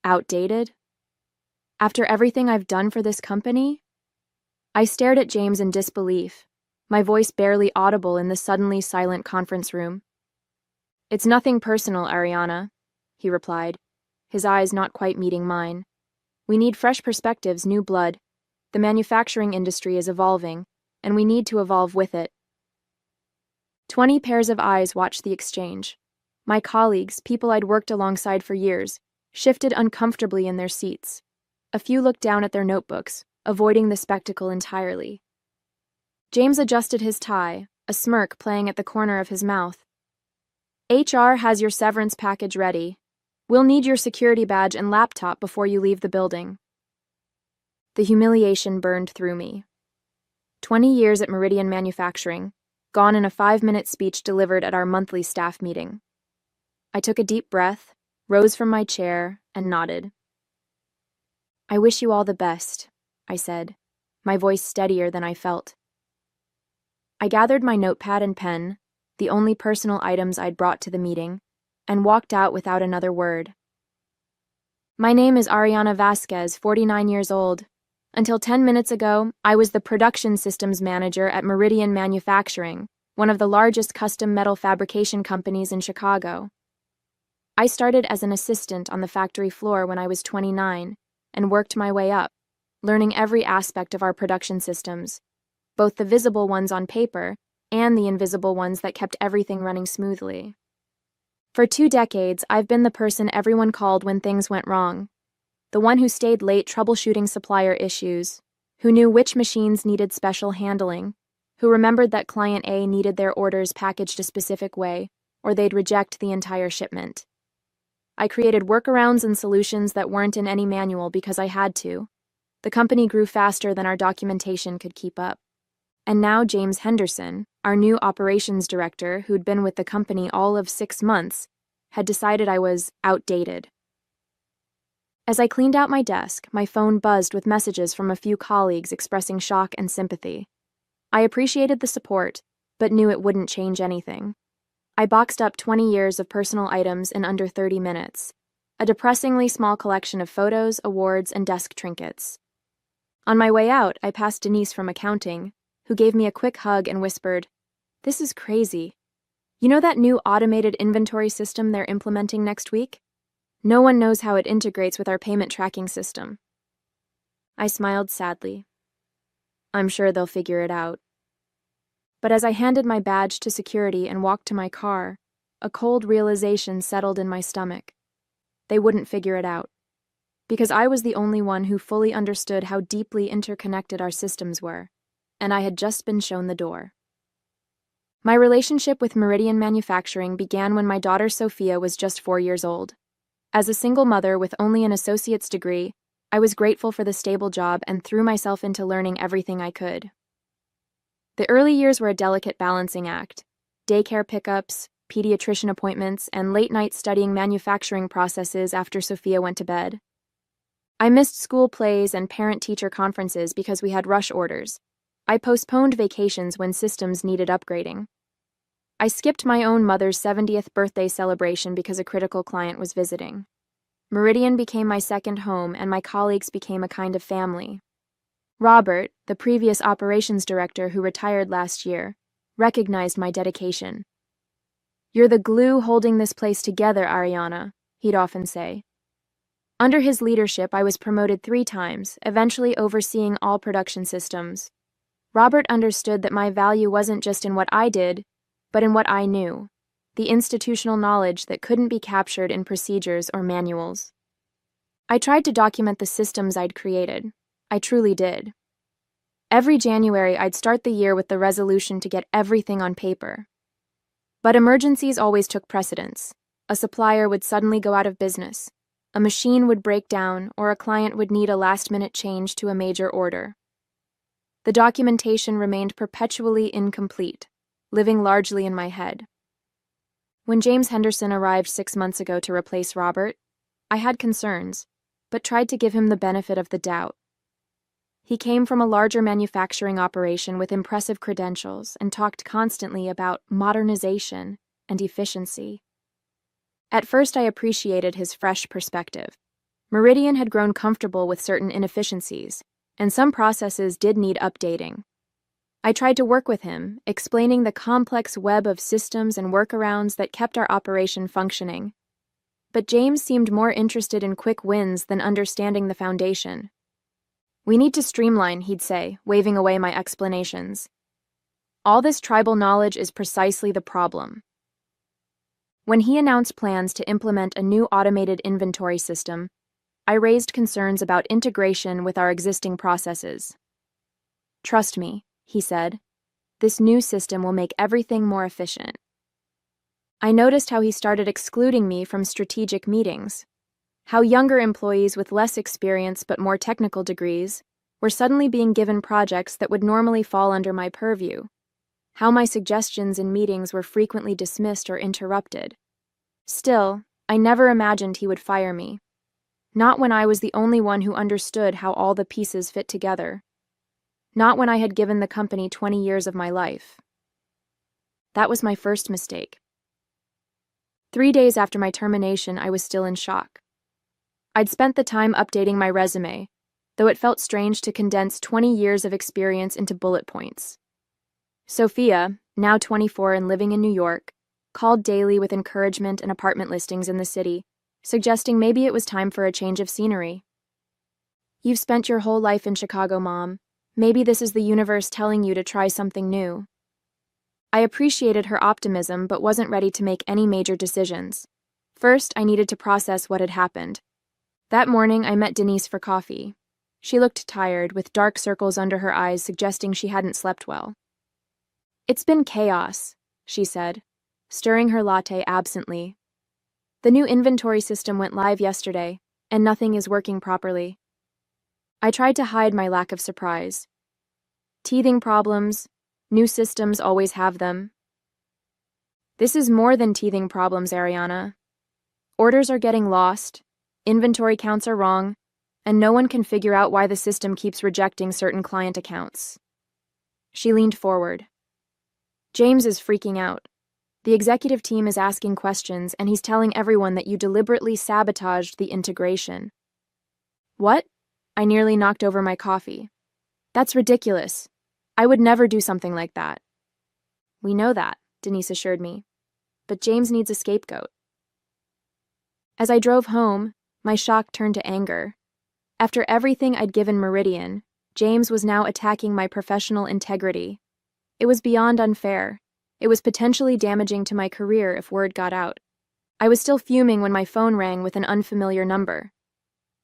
Outdated? After everything I've done for this company? I stared at James in disbelief, my voice barely audible in the suddenly silent conference room. "It's nothing personal, Ariana," he replied, his eyes not quite meeting mine. "We need fresh perspectives, new blood. The manufacturing industry is evolving, and we need to evolve with it." 20 pairs of eyes watched the exchange. My colleagues, people I'd worked alongside for years, shifted uncomfortably in their seats. A few looked down at their notebooks, avoiding the spectacle entirely. James adjusted his tie, a smirk playing at the corner of his mouth. "HR has your severance package ready. We'll need your security badge and laptop before you leave the building." The humiliation burned through me. 20 years at Meridian Manufacturing, gone in a 5-minute speech delivered at our monthly staff meeting. I took a deep breath, rose from my chair, and nodded. "I wish you all the best," I said, my voice steadier than I felt. I gathered my notepad and pen, the only personal items I'd brought to the meeting, and walked out without another word. "My name is Ariana Vasquez, 49 years old. Until 10 minutes ago, I was the production systems manager at Meridian Manufacturing, one of the largest custom metal fabrication companies in Chicago. I started as an assistant on the factory floor when I was 29 and worked my way up, learning every aspect of our production systems, both the visible ones on paper and the invisible ones that kept everything running smoothly. For 2 decades, I've been the person everyone called when things went wrong, the one who stayed late troubleshooting supplier issues, who knew which machines needed special handling, who remembered that client A needed their orders packaged a specific way, or they'd reject the entire shipment. I created workarounds and solutions that weren't in any manual because I had to. The company grew faster than our documentation could keep up. And now James Henderson, our new operations director who'd been with the company all of 6 months, had decided I was outdated. As I cleaned out my desk, my phone buzzed with messages from a few colleagues expressing shock and sympathy. I appreciated the support, but knew it wouldn't change anything. I boxed up 20 years of personal items in under 30 minutes, a depressingly small collection of photos, awards, and desk trinkets. On my way out, I passed Denise from accounting, who gave me a quick hug and whispered, "This is crazy. You know that new automated inventory system they're implementing next week? No one knows how it integrates with our payment tracking system." I smiled sadly. I'm sure they'll figure it out. But as I handed my badge to security and walked to my car, a cold realization settled in my stomach. They wouldn't figure it out, because I was the only one who fully understood how deeply interconnected our systems were, and I had just been shown the door. My relationship with Meridian Manufacturing began when my daughter Sophia was just 4 years old. As a single mother with only an associate's degree, I was grateful for the stable job and threw myself into learning everything I could. The early years were a delicate balancing act: daycare pickups, pediatrician appointments, and late-night studying manufacturing processes after Sophia went to bed. I missed school plays and parent-teacher conferences because we had rush orders. I postponed vacations when systems needed upgrading. I skipped my own mother's 70th birthday celebration because a critical client was visiting. Meridian became my second home, and my colleagues became a kind of family. Robert, the previous operations director who retired last year, recognized my dedication. "You're the glue holding this place together, Ariana," he'd often say. Under his leadership, I was promoted 3 times, eventually overseeing all production systems. Robert understood that my value wasn't just in what I did, but in what I knew, the institutional knowledge that couldn't be captured in procedures or manuals. I tried to document the systems I'd created. I truly did. Every January, I'd start the year with the resolution to get everything on paper. But emergencies always took precedence. A supplier would suddenly go out of business, a machine would break down, or a client would need a last-minute change to a major order. The documentation remained perpetually incomplete, living largely in my head. When James Henderson arrived 6 months ago to replace Robert, I had concerns, but tried to give him the benefit of the doubt. He came from a larger manufacturing operation with impressive credentials and talked constantly about modernization and efficiency. At first, I appreciated his fresh perspective. Meridian had grown comfortable with certain inefficiencies, and some processes did need updating. I tried to work with him, explaining the complex web of systems and workarounds that kept our operation functioning. But James seemed more interested in quick wins than understanding the foundation. "We need to streamline," he'd say, waving away my explanations. "All this tribal knowledge is precisely the problem." When he announced plans to implement a new automated inventory system, I raised concerns about integration with our existing processes. "Trust me," he said, "this new system will make everything more efficient." I noticed how he started excluding me from strategic meetings, how younger employees with less experience but more technical degrees were suddenly being given projects that would normally fall under my purview, how my suggestions in meetings were frequently dismissed or interrupted. Still, I never imagined he would fire me. Not when I was the only one who understood how all the pieces fit together. Not when I had given the company 20 years of my life. That was my first mistake. 3 days after my termination, I was still in shock. I'd spent the time updating my resume, though it felt strange to condense 20 years of experience into bullet points. Sophia, now 24 and living in New York, called daily with encouragement and apartment listings in the city, suggesting maybe it was time for a change of scenery. "You've spent your whole life in Chicago, Mom. Maybe this is the universe telling you to try something new." I appreciated her optimism but wasn't ready to make any major decisions. First, I needed to process what had happened. That morning, I met Denise for coffee. She looked tired, with dark circles under her eyes suggesting she hadn't slept well. "It's been chaos," she said, stirring her latte absently. "The new inventory system went live yesterday, and nothing is working properly." I tried to hide my lack of surprise. Teething problems, new systems always have them. "This is more than teething problems, Ariana. Orders are getting lost, inventory counts are wrong, and no one can figure out why the system keeps rejecting certain client accounts." She leaned forward. "James is freaking out. The executive team is asking questions, and he's telling everyone that you deliberately sabotaged the integration." "What?" I nearly knocked over my coffee. "That's ridiculous. I would never do something like that." "We know that," Denise assured me. "But James needs a scapegoat." As I drove home, my shock turned to anger. After everything I'd given Meridian, James was now attacking my professional integrity. It was beyond unfair. It was potentially damaging to my career if word got out. I was still fuming when my phone rang with an unfamiliar number.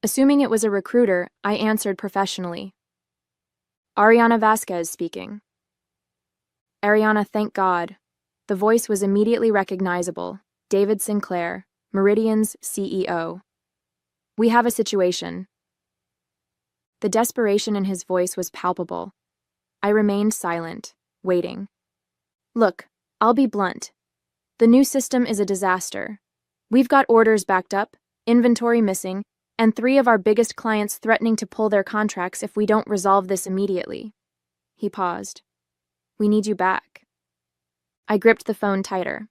Assuming it was a recruiter, I answered professionally. "Ariana Vasquez speaking." "Ariana, thank God." The voice was immediately recognizable. David Sinclair, Meridian's CEO. "We have a situation." The desperation in his voice was palpable. I remained silent, waiting. "Look, I'll be blunt. The new system is a disaster. We've got orders backed up, inventory missing, and 3 of our biggest clients threatening to pull their contracts if we don't resolve this immediately." He paused. "We need you back." I gripped the phone tighter.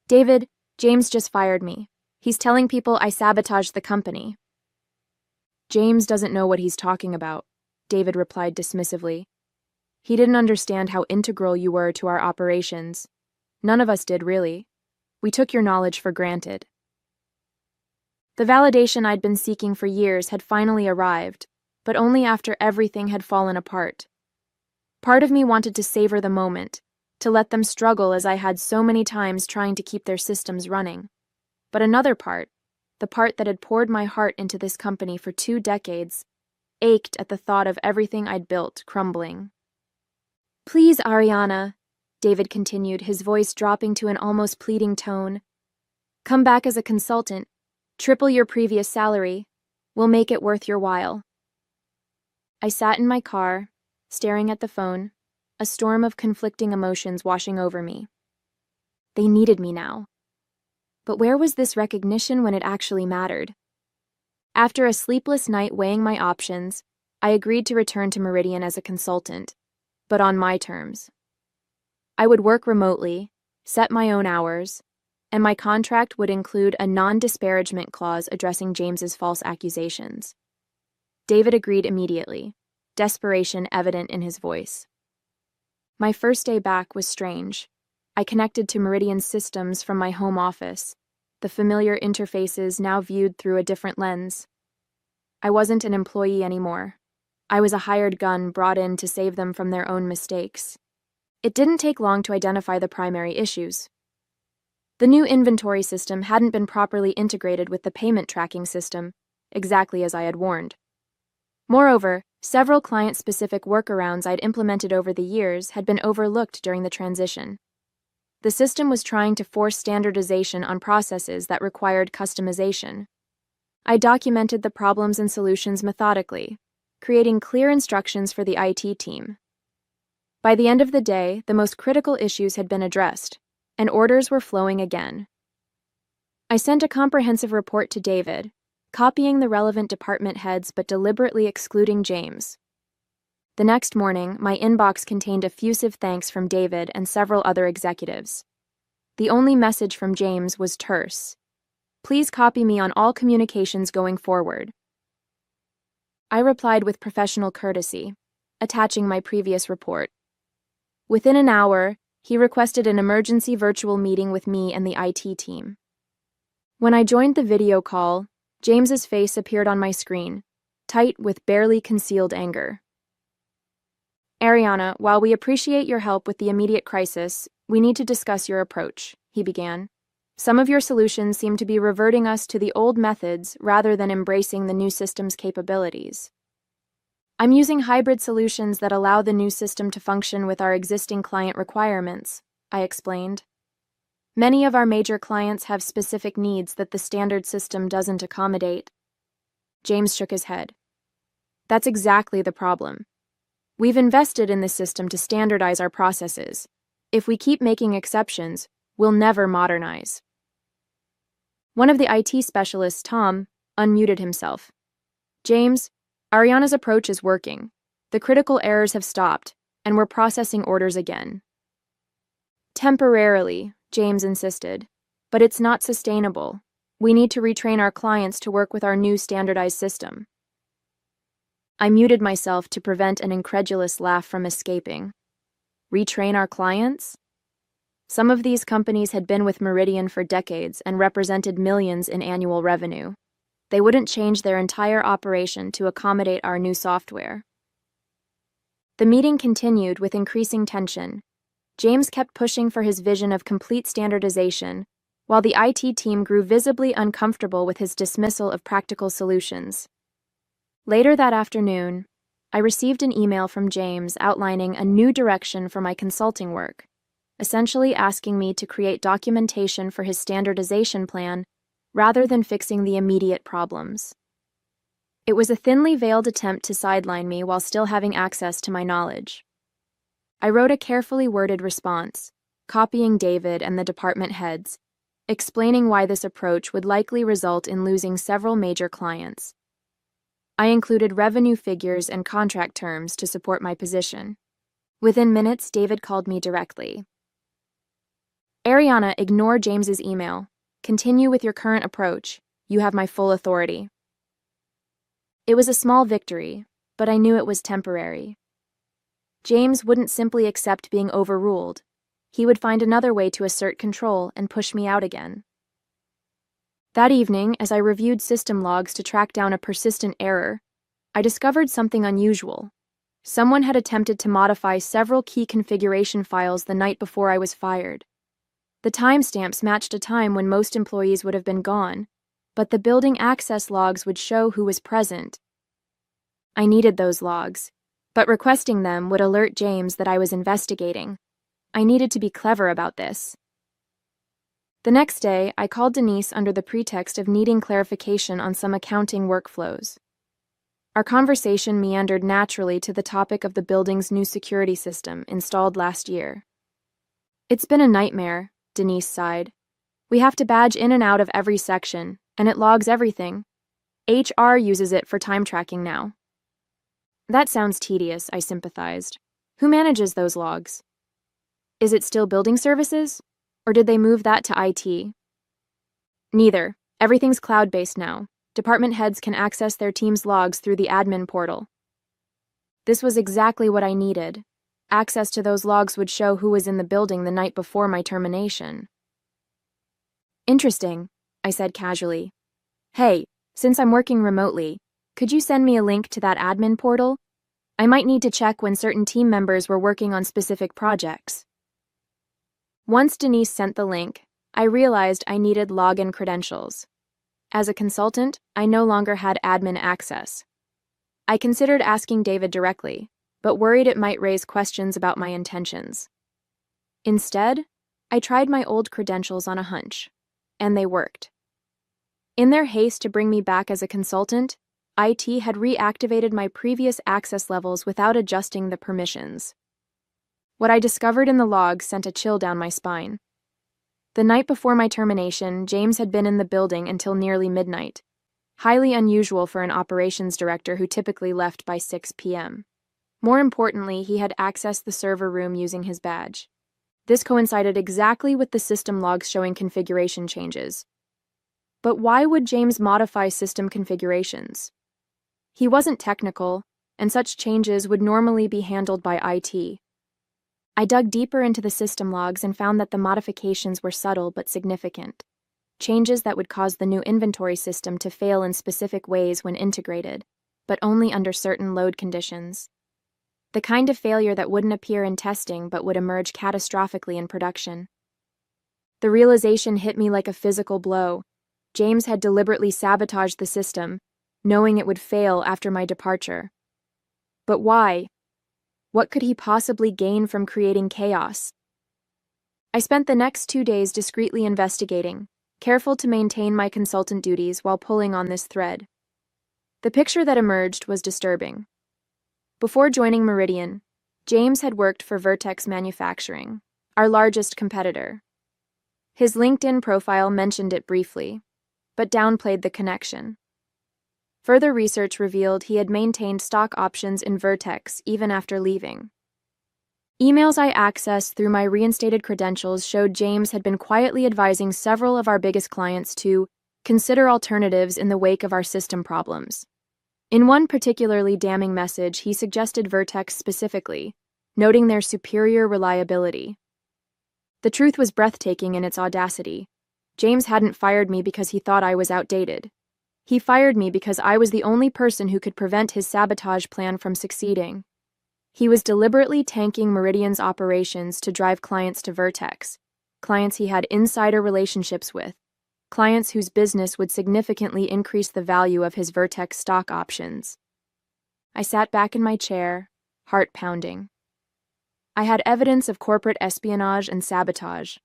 "David, James just fired me. He's telling people I sabotaged the company." "James doesn't know what he's talking about," David replied dismissively. "He didn't understand how integral you were to our operations. None of us did, really. We took your knowledge for granted." The validation I'd been seeking for years had finally arrived, but only after everything had fallen apart. Part of me wanted to savor the moment, to let them struggle as I had so many times trying to keep their systems running. But another part, the part that had poured my heart into this company for 2 decades, ached at the thought of everything I'd built crumbling. "Please, Ariana," David continued, his voice dropping to an almost pleading tone. "Come back as a consultant. Triple your previous salary. We'll make it worth your while." I sat in my car, staring at the phone, a storm of conflicting emotions washing over me. They needed me now. But where was this recognition when it actually mattered? After a sleepless night weighing my options, I agreed to return to Meridian as a consultant, but on my terms. I would work remotely, set my own hours, and my contract would include a non-disparagement clause addressing James's false accusations. David agreed immediately, desperation evident in his voice. My first day back was strange. I connected to Meridian's systems from my home office, the familiar interfaces now viewed through a different lens. I wasn't an employee anymore. I was a hired gun brought in to save them from their own mistakes. It didn't take long to identify the primary issues. The new inventory system hadn't been properly integrated with the payment tracking system, exactly as I had warned. Moreover, several client-specific workarounds I'd implemented over the years had been overlooked during the transition. The system was trying to force standardization on processes that required customization. I documented the problems and solutions methodically, creating clear instructions for the IT team. By the end of the day, the most critical issues had been addressed, and orders were flowing again. I sent a comprehensive report to David, copying the relevant department heads but deliberately excluding James. The next morning, my inbox contained effusive thanks from David and several other executives. The only message from James was terse. Please copy me on all communications going forward. I replied with professional courtesy, attaching my previous report. Within an hour, he requested an emergency virtual meeting with me and the IT team. When I joined the video call, James's face appeared on my screen, tight with barely concealed anger. Ariana, while we appreciate your help with the immediate crisis, we need to discuss your approach, he began. Some of your solutions seem to be reverting us to the old methods rather than embracing the new system's capabilities. I'm using hybrid solutions that allow the new system to function with our existing client requirements, I explained. Many of our major clients have specific needs that the standard system doesn't accommodate. James shook his head. That's exactly the problem. We've invested in this system to standardize our processes. If we keep making exceptions, we'll never modernize. One of the IT specialists, Tom, unmuted himself. James, Ariana's approach is working. The critical errors have stopped, and we're processing orders again. Temporarily, James insisted, but it's not sustainable. We need to retrain our clients to work with our new standardized system. I muted myself to prevent an incredulous laugh from escaping. Retrain our clients? Some of these companies had been with Meridian for decades and represented millions in annual revenue. They wouldn't change their entire operation to accommodate our new software. The meeting continued with increasing tension. James kept pushing for his vision of complete standardization, while the IT team grew visibly uncomfortable with his dismissal of practical solutions. Later that afternoon, I received an email from James outlining a new direction for my consulting work, essentially asking me to create documentation for his standardization plan rather than fixing the immediate problems. It was a thinly veiled attempt to sideline me while still having access to my knowledge. I wrote a carefully worded response, copying David and the department heads, explaining why this approach would likely result in losing several major clients. I included revenue figures and contract terms to support my position. Within minutes, David called me directly. Ariana, ignore James's email. Continue with your current approach. You have my full authority. It was a small victory, but I knew it was temporary. James wouldn't simply accept being overruled. He would find another way to assert control and push me out again. That evening, as I reviewed system logs to track down a persistent error, I discovered something unusual. Someone had attempted to modify several key configuration files the night before I was fired. The timestamps matched a time when most employees would have been gone, but the building access logs would show who was present. I needed those logs, but requesting them would alert James that I was investigating. I needed to be clever about this. The next day, I called Denise under the pretext of needing clarification on some accounting workflows. Our conversation meandered naturally to the topic of the building's new security system installed last year. It's been a nightmare, Denise sighed. We have to badge in and out of every section, and it logs everything. HR uses it for time tracking now. That sounds tedious, I sympathized. Who manages those logs? Is it still building services? Or did they move that to IT? Neither. Everything's cloud-based now. Department heads can access their team's logs through the admin portal. This was exactly what I needed. Access to those logs would show who was in the building the night before my termination. Interesting, I said casually. Hey, since I'm working remotely, could you send me a link to that admin portal? I might need to check when certain team members were working on specific projects. Once Denise sent the link, I realized I needed login credentials. As a consultant, I no longer had admin access. I considered asking David directly, but worried it might raise questions about my intentions. Instead, I tried my old credentials on a hunch, and they worked. In their haste to bring me back as a consultant, IT had reactivated my previous access levels without adjusting the permissions. What I discovered in the logs sent a chill down my spine. The night before my termination, James had been in the building until nearly midnight, highly unusual for an operations director who typically left by 6 p.m. More importantly, he had accessed the server room using his badge. This coincided exactly with the system logs showing configuration changes. But why would James modify system configurations? He wasn't technical, and such changes would normally be handled by IT. I dug deeper into the system logs and found that the modifications were subtle but significant. Changes that would cause the new inventory system to fail in specific ways when integrated, but only under certain load conditions. The kind of failure that wouldn't appear in testing but would emerge catastrophically in production. The realization hit me like a physical blow. James had deliberately sabotaged the system, knowing it would fail after my departure. But why? What could he possibly gain from creating chaos? I spent the next 2 days discreetly investigating, careful to maintain my consultant duties while pulling on this thread. The picture that emerged was disturbing. Before joining Meridian, James had worked for Vertex Manufacturing, our largest competitor. His LinkedIn profile mentioned it briefly, but downplayed the connection. Further research revealed he had maintained stock options in Vertex even after leaving. Emails I accessed through my reinstated credentials showed James had been quietly advising several of our biggest clients to consider alternatives in the wake of our system problems. In one particularly damning message, he suggested Vertex specifically, noting their superior reliability. The truth was breathtaking in its audacity. James hadn't fired me because he thought I was outdated. He fired me because I was the only person who could prevent his sabotage plan from succeeding. He was deliberately tanking Meridian's operations to drive clients to Vertex, clients he had insider relationships with, clients whose business would significantly increase the value of his Vertex stock options. I sat back in my chair, heart pounding. I had evidence of corporate espionage and sabotage,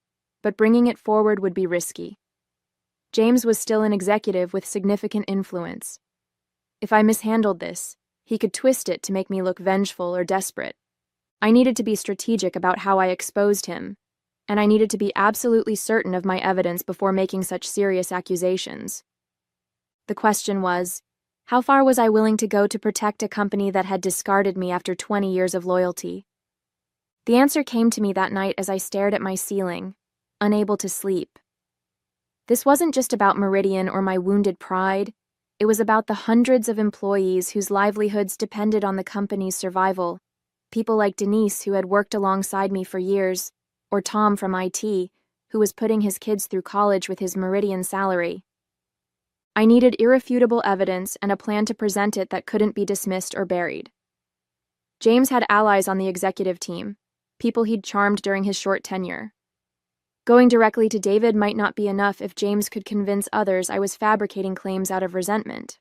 but bringing it forward would be risky. James was still an executive with significant influence. If I mishandled this, he could twist it to make me look vengeful or desperate. I needed to be strategic about how I exposed him, and I needed to be absolutely certain of my evidence before making such serious accusations. The question was, how far was I willing to go to protect a company that had discarded me after 20 years of loyalty? The answer came to me that night as I stared at my ceiling, unable to sleep. This wasn't just about Meridian or my wounded pride. It was about the hundreds of employees whose livelihoods depended on the company's survival. People like Denise, who had worked alongside me for years, or Tom from IT, who was putting his kids through college with his Meridian salary. I needed irrefutable evidence and a plan to present it that couldn't be dismissed or buried. James had allies on the executive team, people he'd charmed during his short tenure. Going directly to David might not be enough if James could convince others I was fabricating claims out of resentment.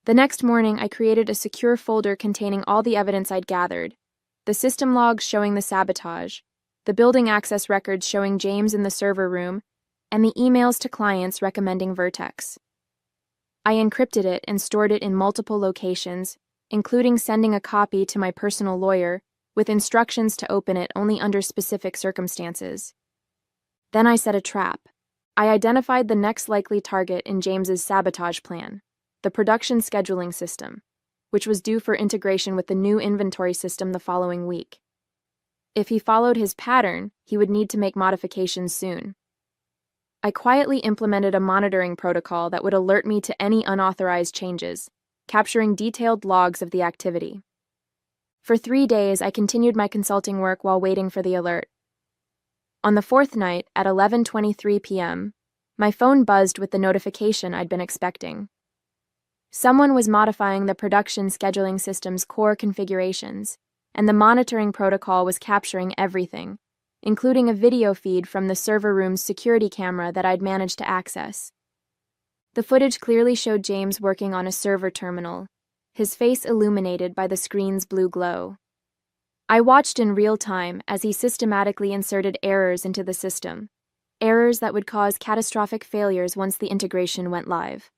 The next morning, I created a secure folder containing all the evidence I'd gathered, the system logs showing the sabotage, the building access records showing James in the server room, and the emails to clients recommending Vertex. I encrypted it and stored it in multiple locations, including sending a copy to my personal lawyer with instructions to open it only under specific circumstances. Then I set a trap. I identified the next likely target in James's sabotage plan, the production scheduling system, which was due for integration with the new inventory system the following week. If he followed his pattern, he would need to make modifications soon. I quietly implemented a monitoring protocol that would alert me to any unauthorized changes, capturing detailed logs of the activity. For 3 days, I continued my consulting work while waiting for the alert. On the fourth night, at 11:23 p.m., my phone buzzed with the notification I'd been expecting. Someone was modifying the production scheduling system's core configurations, and the monitoring protocol was capturing everything, including a video feed from the server room's security camera that I'd managed to access. The footage clearly showed James working on a server terminal, his face illuminated by the screen's blue glow. I watched in real time as he systematically inserted errors into the system, errors that would cause catastrophic failures once the integration went live.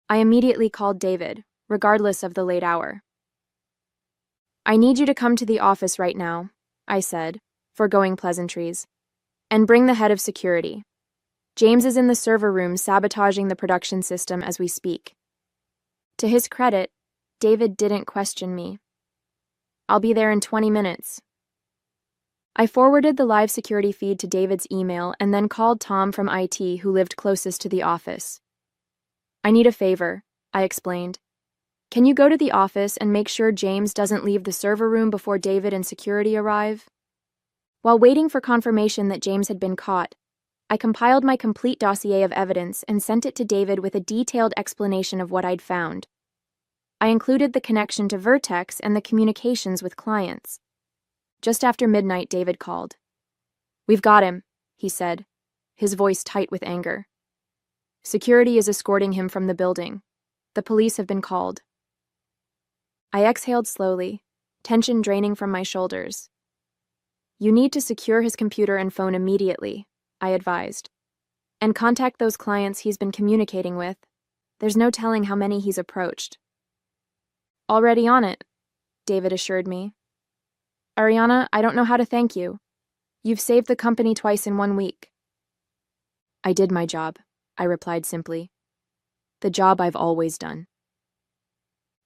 I immediately called David, regardless of the late hour. "I need you to come to the office right now," I said, foregoing pleasantries, "and bring the head of security. James is in the server room sabotaging the production system as we speak." To his credit, David didn't question me. "I'll be there in 20 minutes. I forwarded the live security feed to David's email and then called Tom from IT, who lived closest to the office. "I need a favor," I explained. "Can you go to the office and make sure James doesn't leave the server room before David and security arrive?" While waiting for confirmation that James had been caught, I compiled my complete dossier of evidence and sent it to David with a detailed explanation of what I'd found. I included the connection to Vertex and the communications with clients. Just after midnight, David called. "We've got him," he said, his voice tight with anger. "Security is escorting him from the building. The police have been called." I exhaled slowly, tension draining from my shoulders. "You need to secure his computer and phone immediately," I advised, "and contact those clients he's been communicating with. There's no telling how many he's approached." "Already on it," David assured me. "Ariana, I don't know how to thank you. You've saved the company twice in 1 week." "I did my job," I replied simply. "The job I've always done."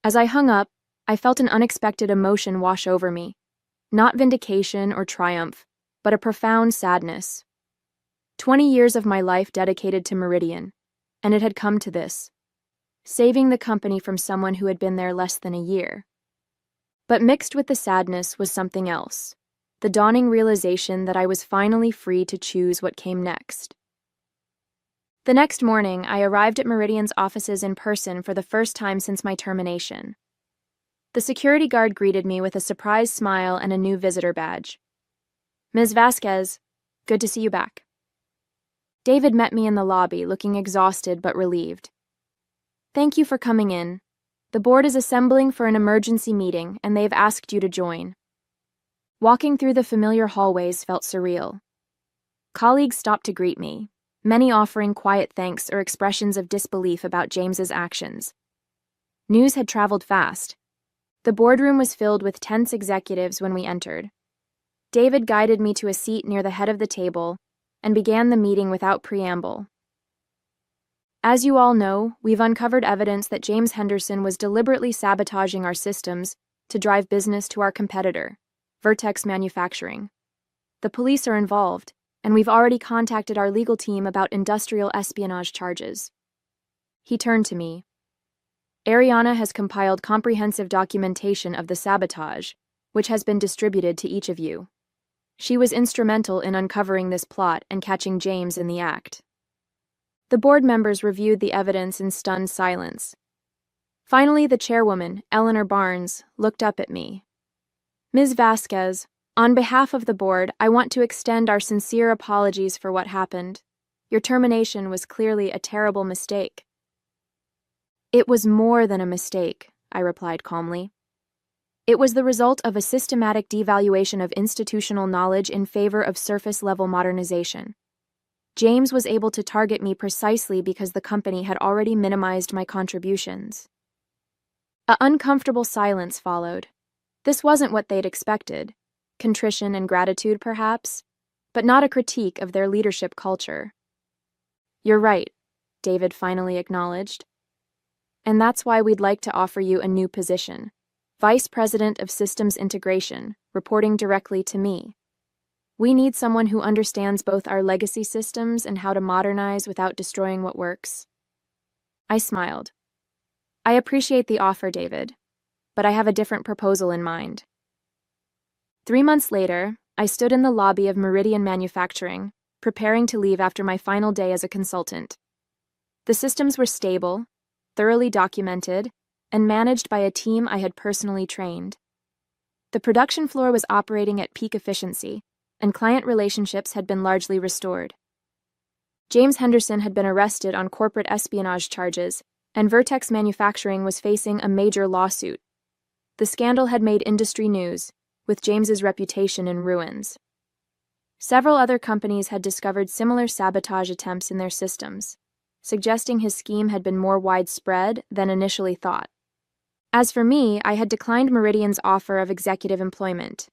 As I hung up, I felt an unexpected emotion wash over me. Not vindication or triumph, but a profound sadness. 20 years of my life dedicated to Meridian, and it had come to this. Saving the company from someone who had been there less than a year. But mixed with the sadness was something else, the dawning realization that I was finally free to choose what came next. The next morning, I arrived at Meridian's offices in person for the first time since my termination. The security guard greeted me with a surprise smile and a new visitor badge. "Ms. Vasquez, good to see you back." David met me in the lobby, looking exhausted but relieved. "Thank you for coming in. The board is assembling for an emergency meeting, and they've asked you to join." Walking through the familiar hallways felt surreal. Colleagues stopped to greet me, many offering quiet thanks or expressions of disbelief about James's actions. News had traveled fast. The boardroom was filled with tense executives when we entered. David guided me to a seat near the head of the table and began the meeting without preamble. "As you all know, we've uncovered evidence that James Henderson was deliberately sabotaging our systems to drive business to our competitor, Vertex Manufacturing. The police are involved, and we've already contacted our legal team about industrial espionage charges." He turned to me. "Ariana has compiled comprehensive documentation of the sabotage, which has been distributed to each of you. She was instrumental in uncovering this plot and catching James in the act." The board members reviewed the evidence in stunned silence. Finally, the chairwoman, Eleanor Barnes, looked up at me. "Ms. Vasquez, on behalf of the board, I want to extend our sincere apologies for what happened. Your termination was clearly a terrible mistake." "It was more than a mistake," I replied calmly. "It was the result of a systematic devaluation of institutional knowledge in favor of surface-level modernization. James was able to target me precisely because the company had already minimized my contributions." An uncomfortable silence followed. This wasn't what they'd expected. Contrition and gratitude, perhaps, but not a critique of their leadership culture. "You're right," David finally acknowledged. "And that's why we'd like to offer you a new position. Vice President of Systems Integration, reporting directly to me. We need someone who understands both our legacy systems and how to modernize without destroying what works. I smiled. I appreciate the offer, David, but I have a different proposal in mind. 3 months later, I stood in the lobby of Meridian Manufacturing, preparing to leave after my final day as a consultant. The systems were stable, thoroughly documented, and managed by a team I had personally trained. The production floor was operating at peak efficiency, and client relationships had been largely restored. James Henderson had been arrested on corporate espionage charges, and Vertex Manufacturing was facing a major lawsuit. The scandal had made industry news, with James's reputation in ruins. Several other companies had discovered similar sabotage attempts in their systems, suggesting his scheme had been more widespread than initially thought. As for me, I had declined Meridian's offer of executive employment.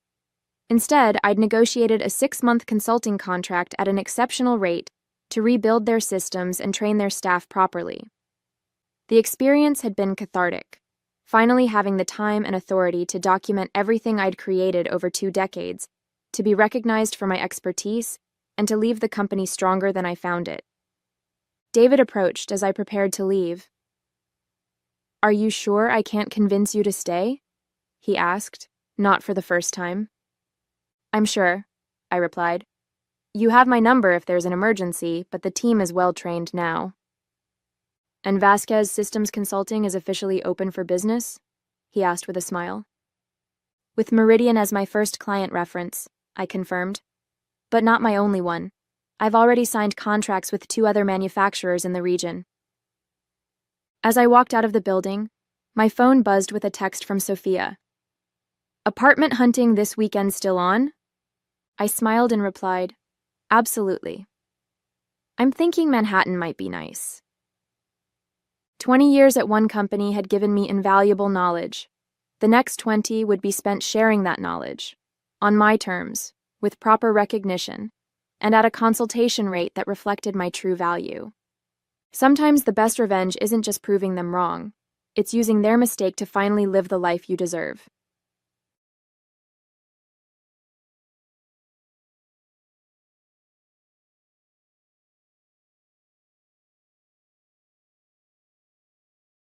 Instead, I'd negotiated a 6-month consulting contract at an exceptional rate to rebuild their systems and train their staff properly. The experience had been cathartic, finally having the time and authority to document everything I'd created over 2 decades, to be recognized for my expertise, and to leave the company stronger than I found it. David approached as I prepared to leave. "Are you sure I can't convince you to stay?" he asked, not for the first time. "I'm sure," I replied. "You have my number if there's an emergency, but the team is well trained now." "And Vasquez Systems Consulting is officially open for business?" he asked with a smile. "With Meridian as my first client reference," I confirmed. "But not my only one. I've already signed contracts with 2 other manufacturers in the region." As I walked out of the building, my phone buzzed with a text from Sophia. "Apartment hunting this weekend still on?" I smiled and replied, "Absolutely. I'm thinking Manhattan might be nice." 20 years at one company had given me invaluable knowledge. The next 20 would be spent sharing that knowledge, on my terms, with proper recognition, and at a consultation rate that reflected my true value. Sometimes the best revenge isn't just proving them wrong, it's using their mistake to finally live the life you deserve.